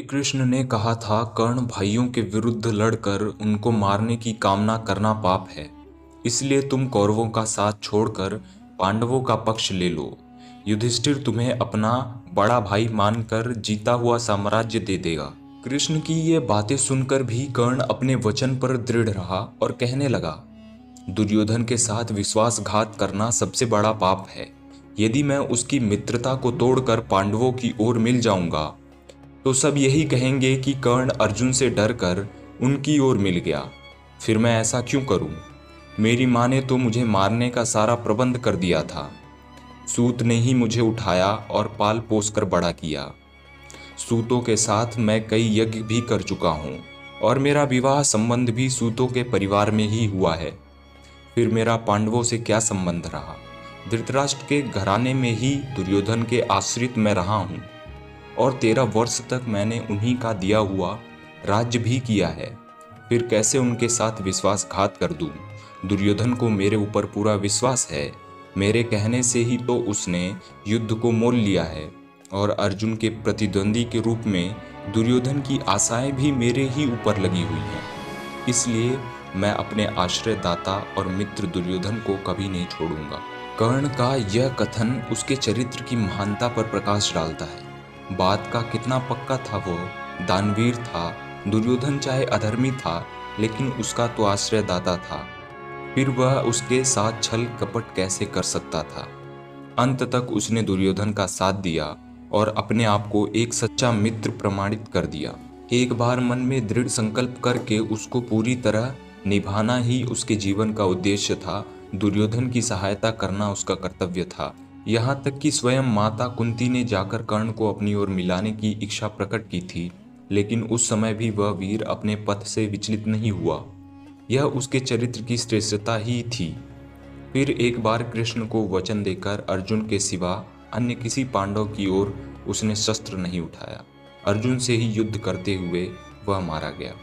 श्री कृष्ण ने कहा था, कर्ण भाइयों के विरुद्ध लड़कर उनको मारने की कामना करना पाप है। इसलिए तुम कौरवों का साथ छोड़कर पांडवों का पक्ष ले लो। युधिष्ठिर तुम्हें अपना बड़ा भाई मानकर जीता हुआ साम्राज्य दे देगा। कृष्ण की ये बातें सुनकर भी कर्ण अपने वचन पर दृढ़ रहा और कहने लगा, दुर्योधन के साथ विश्वासघात करना सबसे बड़ा पाप है। यदि मैं उसकी मित्रता को तोड़कर पांडवों की ओर मिल जाऊंगा तो सब यही कहेंगे कि कर्ण अर्जुन से डरकर उनकी ओर मिल गया। फिर मैं ऐसा क्यों करूं? मेरी माँ ने तो मुझे मारने का सारा प्रबंध कर दिया था। सूत ने ही मुझे उठाया और पाल पोस कर बड़ा किया। सूतों के साथ मैं कई यज्ञ भी कर चुका हूँ और मेरा विवाह संबंध भी सूतों के परिवार में ही हुआ है। फिर मेरा पांडवों से क्या संबंध रहा? धृतराष्ट्र के घराने में ही दुर्योधन के आश्रित मैं रहा हूँ और 13 वर्ष तक मैंने उन्हीं का दिया हुआ राज्य भी किया है। फिर कैसे उनके साथ विश्वासघात कर दूं? दुर्योधन को मेरे ऊपर पूरा विश्वास है। मेरे कहने से ही तो उसने युद्ध को मोल लिया है और अर्जुन के प्रतिद्वंदी के रूप में दुर्योधन की आशाएं भी मेरे ही ऊपर लगी हुई हैं। इसलिए मैं अपने आश्रयदाता और मित्र दुर्योधन को कभी नहीं छोड़ूंगा। कर्ण का यह कथन उसके चरित्र की महानता पर प्रकाश डालता है। बात का कितना पक्का था वो। दानवीर था। दुर्योधन चाहे अधर्मी था, लेकिन उसका तो आश्रयदाता था। फिर वह उसके साथ छल कपट कैसे कर सकता था? अंत तक उसने दुर्योधन का साथ दिया और अपने आप को एक सच्चा मित्र प्रमाणित कर दिया। एक बार मन में दृढ़ संकल्प करके उसको पूरी तरह निभाना ही उसके जीवन का उद्देश्य था। दुर्योधन की सहायता करना उसका कर्तव्य था। यहाँ तक कि स्वयं माता कुंती ने जाकर कर्ण को अपनी ओर मिलाने की इच्छा प्रकट की थी, लेकिन उस समय भी वह वीर अपने पथ से विचलित नहीं हुआ। यह उसके चरित्र की श्रेष्ठता ही थी। फिर एक बार कृष्ण को वचन देकर अर्जुन के सिवा अन्य किसी पांडव की ओर उसने शस्त्र नहीं उठाया। अर्जुन से ही युद्ध करते हुए वह मारा गया।